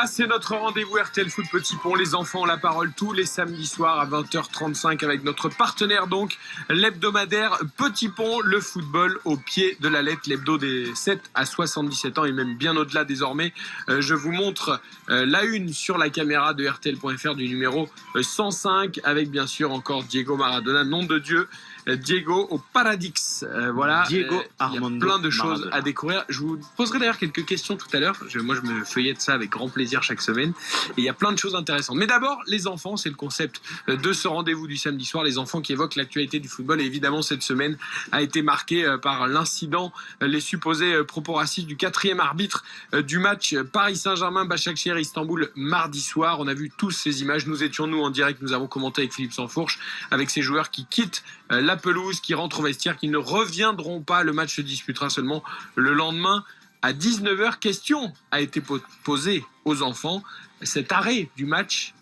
Voilà, c'est notre rendez-vous RTL Foot Petit Pont. Les enfants ont la parole tous les samedis soirs à 20h35 avec notre partenaire donc, l'hebdomadaire Petit Pont, le football au pied de la lettre, l'hebdo des 7 à 77 ans et même bien au-delà désormais. Je vous montre la une sur la caméra de RTL.fr du numéro 105 avec bien sûr encore Diego Maradona, nom de Dieu. Diego au Paradix. Voilà. Diego Il Armando y a plein de choses Maradona à découvrir. Je vous poserai d'ailleurs quelques questions tout à l'heure. Moi, je me feuillette ça avec grand plaisir chaque semaine. Et il y a plein de choses intéressantes. Mais d'abord, les enfants, c'est le concept de ce rendez-vous du samedi soir. Les enfants qui évoquent l'actualité du football. Et évidemment, cette semaine a été marquée par l'incident, les supposés propos racistes du 4e arbitre du match Paris Saint-Germain-Başakşehir Istanbul mardi soir. On a vu tous ces images. Nous étions, nous, en direct. Nous avons commenté avec Philippe Sansfourche, avec ces joueurs qui quittent la pelouse, qui rentrent au vestiaire, qui ne reviendront pas. Le match se disputera seulement le lendemain à 19h. Question a été posée aux enfants. Cet arrêt du match,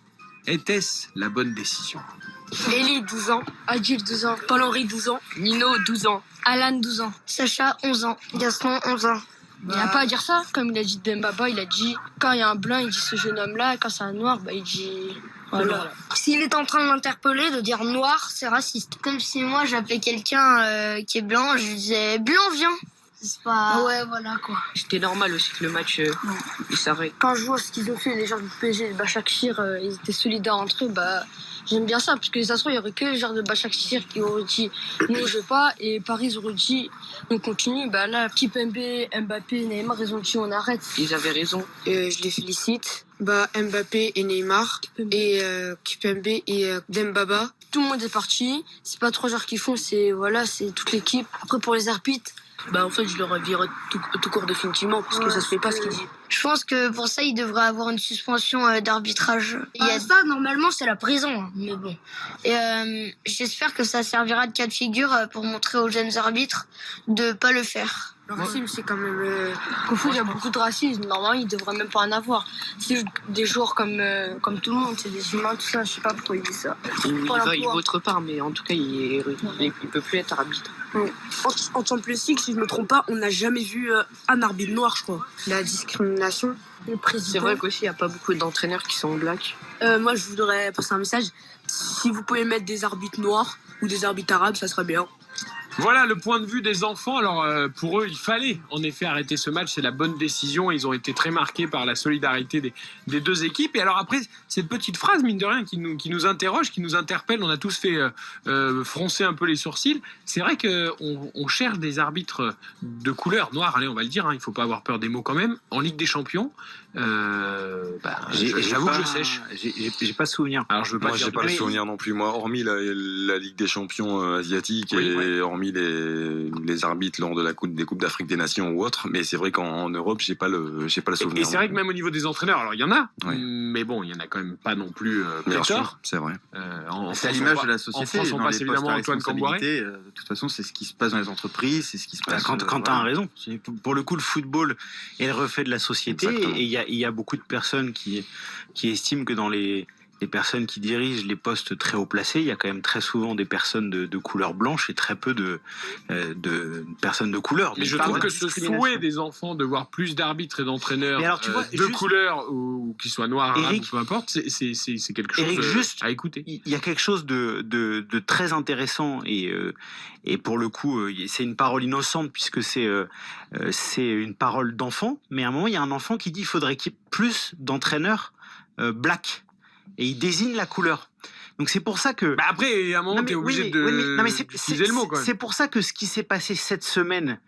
était-ce la bonne décision? Eli, 12 ans. Adil, 12 ans. Paul-Henri, 12 ans. Nino, 12 ans. Alan, 12 ans. Sacha, 11 ans. Gaston, 11 ans. Il n'y a pas à dire ça. Comme il a dit Dembaba, il a dit quand il y a un blanc, il dit ce jeune homme-là. Quand c'est un noir, il dit. Voilà. S'il est en train de m'interpeller, de dire noir, c'est raciste. Comme si moi j'appelais quelqu'un qui est blanc, je disais blanc, viens. C'est pas. Ouais, voilà quoi. C'était normal aussi que le match il s'arrête. Quand je vois ce qu'ils ont fait, les gens du PSG, Başakşehir, ils étaient solidaires entre eux, j'aime bien ça, parce que ça se trouve, il n'y aurait que les gens de Başakşehir qui auraient dit nous on joue pas, et Paris aurait dit on continue. Là, Kipembe, Mbappé, Neymar, ils ont dit on arrête. Ils avaient raison. Je les félicite. Mbappé et Neymar, et Kipembe et Dembaba. Tout le monde est parti. C'est pas 3 joueurs qui font, c'est toute l'équipe. Après pour les arbitres, en fait je leur viré tout court définitivement parce que ça se fait pas ce qu'ils disent. Je pense que pour ça, il devrait avoir une suspension d'arbitrage. Il y a ça, normalement, c'est la prison. Mais bon. Et j'espère que ça servira de cas de figure pour montrer aux jeunes arbitres de pas le faire. Le racisme, c'est quand même... Au fond, il y a beaucoup de racisme. Normalement, il devrait même pas en avoir. C'est des joueurs comme tout le monde, c'est des humains, tout ça. Je sais pas pourquoi il dit ça. Il va autre part, mais en tout cas, il peut plus être arbitre. En Champions League, si je me trompe pas, on n'a jamais vu un arbitre noir, je crois. La discrimination. Le président. C'est vrai qu'aussi, il n'y a pas beaucoup d'entraîneurs qui sont blacks. Moi, je voudrais passer un message. Si vous pouvez mettre des arbitres noirs ou des arbitres arabes, ça serait bien. Voilà le point de vue des enfants. Alors pour eux, il fallait en effet arrêter ce match. C'est la bonne décision. Ils ont été très marqués par la solidarité des deux équipes. Et alors après, cette petite phrase, mine de rien, qui nous interroge, qui nous interpelle, on a tous fait froncer un peu les sourcils. C'est vrai qu'on cherche des arbitres de couleur noire, allez, on va le dire, il ne faut pas avoir peur des mots quand même, en Ligue des Champions. J'avoue que je sèche. J'ai pas souvenir. Alors je veux pas moi, dire j'ai pas le souvenir non plus. Moi, hormis la Ligue des Champions asiatiques et hormis les arbitres lors de des Coupes d'Afrique des Nations ou autres, mais c'est vrai qu'en Europe, j'ai pas le souvenir. Et c'est vrai que même au niveau des entraîneurs, alors il y en a, mais bon, il y en a quand même pas non plus pléthore. C'est vrai. C'est à l'image de la société. En France, on passe évidemment Antoine Camboiré. De toute façon, c'est ce qui se passe dans les entreprises, c'est ce qui se passe. Quentin a raison. Pour le coup, le football est le reflet de la société. Exactement. Et il y a beaucoup de personnes qui estiment que dans les personnes qui dirigent les postes très haut placés, il y a quand même très souvent des personnes de couleur blanche et très peu de personnes de couleur. Mais je trouve que ce souhait des enfants de voir plus d'arbitres et d'entraîneurs de couleur ou qu'ils soient noirs, arabes, peu importe, c'est quelque chose à écouter. Il y a quelque chose de très intéressant et pour le coup, c'est une parole innocente puisque c'est une parole d'enfant. Mais à un moment, il y a un enfant qui dit qu'il faudrait qu'il y ait plus d'entraîneurs black. Et il désigne la couleur. Donc c'est pour ça que... après, à un moment, t'es obligé d'utiliser le mot, quand même. C'est pour ça que ce qui s'est passé cette semaine,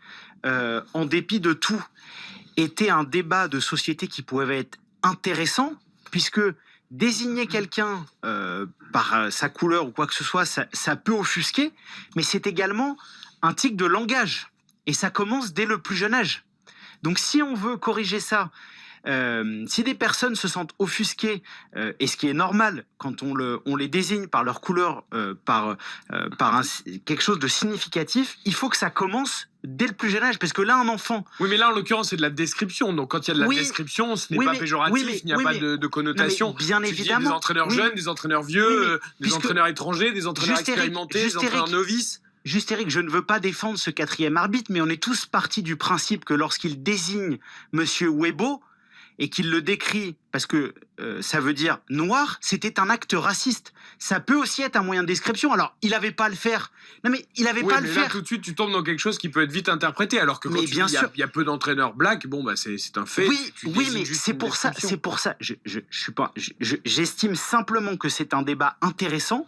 en dépit de tout, était un débat de société qui pouvait être intéressant, puisque désigner quelqu'un par sa couleur ou quoi que ce soit, ça peut offusquer, mais c'est également un tic de langage. Et ça commence dès le plus jeune âge. Donc si on veut corriger ça, si des personnes se sentent offusquées, et ce qui est normal quand on les désigne par leur couleur, par quelque chose de significatif, il faut que ça commence dès le plus jeune âge, parce que là, un enfant... Oui, mais là, en l'occurrence, c'est de la description. Donc, quand il y a de la description, ce n'est pas péjoratif, il n'y a pas de connotation. Bien évidemment. Des entraîneurs jeunes, des entraîneurs vieux, des entraîneurs étrangers, des entraîneurs expérimentés, des entraîneurs novices. Juste Eric, je ne veux pas défendre ce 4e arbitre, mais on est tous partis du principe que lorsqu'il désigne Monsieur Weibo, et qu'il le décrit parce que ça veut dire noir, c'était un acte raciste. Ça peut aussi être un moyen de description. Alors, il n'avait pas à le faire. Non, mais il n'avait pas à le là, faire. tout de suite, tu tombes dans quelque chose qui peut être vite interprété, alors que quand Mais tu bien dis, sûr. il y a peu d'entraîneurs blacks, bon, bah, c'est un fait. Oui, Tu oui, désignes mais juste c'est une pour ça. description. C'est pour ça. Je suis pas. J'estime simplement que c'est un débat intéressant,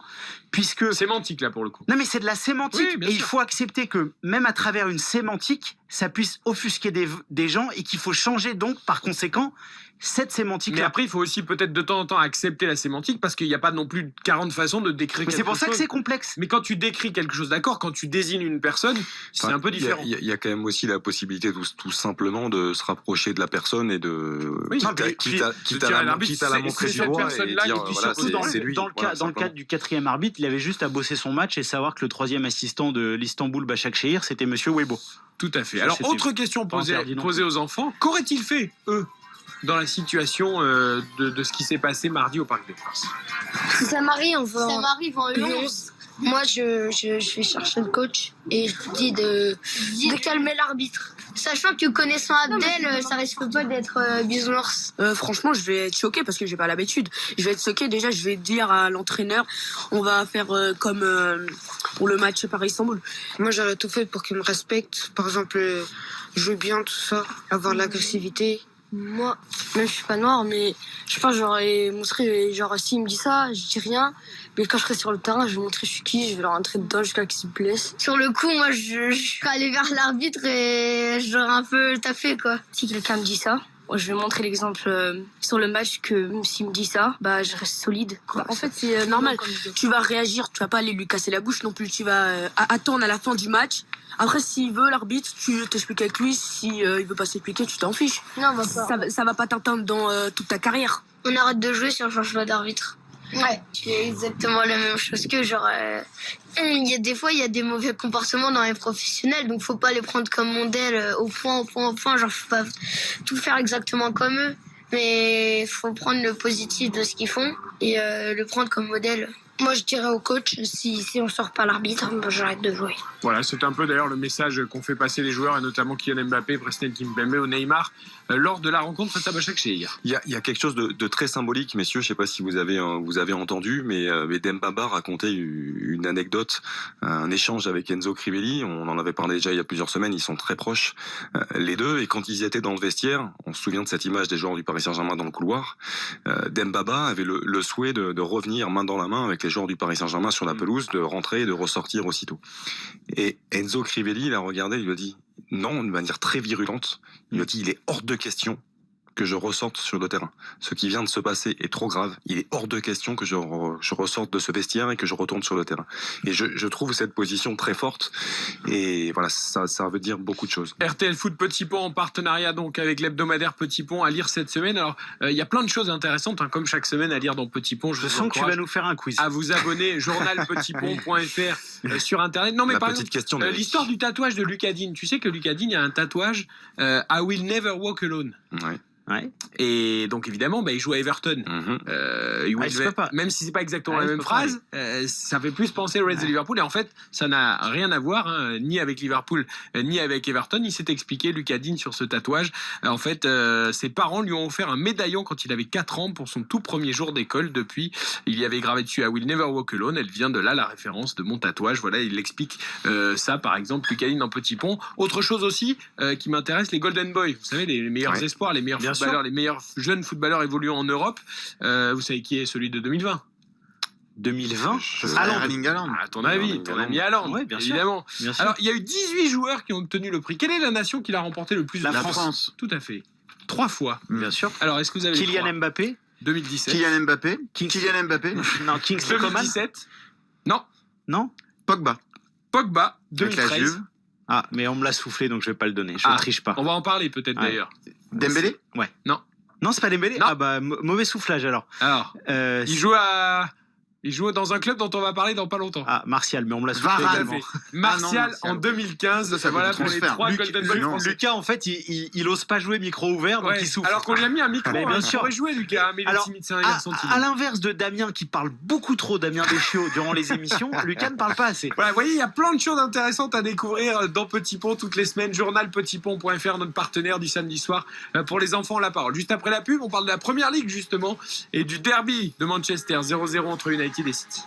puisque. Sémantique, là, pour le coup. Non, mais c'est de la sémantique. Oui, bien et il sûr. faut accepter que même à travers une sémantique, ça puisse offusquer des gens et qu'il faut changer donc, par conséquent, cette Mais sémantique-là. après, il faut aussi peut-être de temps en temps accepter la sémantique, parce qu'il n'y a pas non plus 40 façons de décrire Mais quelque chose. c'est pour ça que c'est complexe. Mais quand tu décris quelque chose, d'accord, quand tu désignes une personne, c'est un peu différent. Il y a quand même aussi la possibilité tout simplement de se rapprocher de la personne et de Oui. quitte à tirer l'arbitre, quitte à la c'est montrer du cette doigt et personne-là dire qui voilà, surtout c'est lui. Dans le Voilà, cadre du 4e arbitre, il avait juste à bosser son match et savoir que le 3e assistant de l'Istanbul Başakşehir, c'était Monsieur Webo. Tout à fait. Ça, Alors, c'était autre question pas interdit non posée aux enfants. Qu'auraient-ils fait, eux, dans la situation de ce qui s'est passé mardi au Parc des Princes? Si ça m'arrive, on va. Ça m'arrive en U11. Moi, je vais chercher le coach et je lui dis de calmer l'arbitre. Sachant que connaissant Abdel, ça risque pas d'être bisounours. Franchement, je vais être choqué parce que j'ai pas l'habitude. Je vais être choqué. Déjà, je vais dire à l'entraîneur, on va faire comme pour le match Paris-Istanbul. Moi, j'aurais tout fait pour qu'il me respecte. Par exemple, jouer bien, tout ça, avoir de l'agressivité. Moi, même je suis pas noire, mais je pense que j'aurais montré, genre s'il me dit ça, je dis rien. Mais quand je serai sur le terrain, je vais montrer je suis qui, je vais leur rentrer dedans jusqu'à qu'ils se blessent. Sur le coup, moi, je serais allé vers l'arbitre et j'aurais un peu taffé, quoi. Si quelqu'un me dit ça, moi, je vais montrer l'exemple sur le match que même s'il me dit ça, bah je reste solide. Bah, en fait, c'est normal. Tu vas réagir, tu vas pas aller lui casser la bouche non plus. Tu vas attendre à la fin du match. Après, s'il veut, l'arbitre, tu t'expliques avec lui. Si il veut pas s'expliquer, tu t'en fiches. Non, on va pas. Ça va pas t'atteindre dans toute ta carrière. On arrête de jouer si on change pas d'arbitre. Ouais, je fais exactement la même chose que genre. Il y a des fois, il y a des mauvais comportements dans les professionnels, donc faut pas les prendre comme modèle au point. Genre, faut pas tout faire exactement comme eux, mais faut prendre le positif de ce qu'ils font et le prendre comme modèle. Moi, je dirais au coach, si on sort pas l'arbitre, bah, j'arrête de jouer. Voilà, c'est un peu d'ailleurs le message qu'ont fait passer les joueurs, et notamment Kylian Mbappé, Presnel Kimpembe ou Neymar, lors de la rencontre face à Başakşehir. Il y a quelque chose de très symbolique, messieurs. Je ne sais pas si vous avez entendu, mais Dembaba racontait une anecdote, un échange avec Enzo Crivelli. On en avait parlé déjà il y a plusieurs semaines. Ils sont très proches, les deux. Et quand ils étaient dans le vestiaire, on se souvient de cette image des joueurs du Paris Saint-Germain dans le couloir. Dembaba avait le souhait de revenir main dans la main avec les joueurs du Paris Saint-Germain sur la pelouse, de rentrer et de ressortir aussitôt. Et Enzo Crivelli l'a regardé, il lui a dit non, de manière très virulente. Il lui a dit il est hors de question que je ressorte sur le terrain. Ce qui vient de se passer est trop grave. Il est hors de question que je ressorte de ce vestiaire et que je retourne sur le terrain. Et je trouve cette position très forte. Et voilà, ça veut dire beaucoup de choses. RTL Foot Petit Pont en partenariat donc avec l'hebdomadaire Petit Pont à lire cette semaine. Alors, il y a plein de choses intéressantes, hein, comme chaque semaine à lire dans Petit Pont. Je sens que tu vas nous faire un quiz. À vous abonner, journalpetitpont.fr sur Internet. Non, mais La par petite exemple, question. l'histoire du tatouage de Lucas Digne. Tu sais que Lucas Digne a un tatouage I will never walk alone. Ouais. Ouais. Et donc évidemment, bah, il joue à Everton. il se peut pas. Même si c'est pas exactement la il se même peut pas, phrase, ça fait plus penser aux Reds de Liverpool. Et en fait, ça n'a rien à voir, hein, ni avec Liverpool, ni avec Everton. Il s'est expliqué, Lucas Digne, sur ce tatouage. En fait, ses parents lui ont offert un médaillon quand il avait 4 ans pour son tout premier jour d'école. Depuis, il y avait gravé dessus I will never walk alone. Elle vient de là, la référence de mon tatouage. Voilà, il explique ça, par exemple, Lucas Digne dans Petit Pont. Autre chose aussi qui m'intéresse, les Golden Boys. Vous savez, les meilleurs espoirs, les meilleurs footballeurs, les meilleurs jeunes footballeurs évoluant en Europe. Vous savez qui est celui de 2020? 2020 Erling Haaland. À ton avis, ton ami Haaland, ouais, bien évidemment. sûr. Bien sûr. Alors, il y a eu 18 joueurs qui ont obtenu le prix. Quelle est la nation qui l'a remporté le plus La de fois? France. Tout à fait. 3 fois. Bien sûr. Alors, est-ce que vous avez les Kylian trois? Mbappé. 2017. Kylian Mbappé. Kylian Mbappé. Non, Kingsley Coman. 2017. Non. Non. Pogba. Pogba, Avec la 2013. Juve. Ah, mais on me l'a soufflé, donc je vais pas le donner. Je triche pas. On va en parler peut-être Ouais. d'ailleurs. Dembélé. Non, c'est pas Dembélé. Non. Ah bah mauvais soufflage alors. Alors, Euh, il joue à Il joue dans un club dont on va parler dans pas longtemps. Ah, Martial, mais on me l'a Varane. soufflé également. Martial, Martial. en 2015. Ça Voilà fait pour les transfert. 3 Golden Boy français. Lucas, en fait, il ose pas jouer micro ouvert, donc Ouais, il souffle. alors qu'on lui a mis un micro, Mais bien hein, sûr. il pourrait jouer Lucas, mais il est Alors, timide, c'est un garçon timide. À l'inverse de Damien qui parle beaucoup trop, Damien Deschio, durant les émissions, Lucas ne parle pas assez. Voilà, vous voyez, il y a plein de choses intéressantes à découvrir dans Petit Pont toutes les semaines. Journalpetitpont.fr, notre partenaire du samedi soir pour les enfants la parole. Juste après la pub, on parle de la Première Ligue justement et du derby de Manchester 0-0 entre United et City.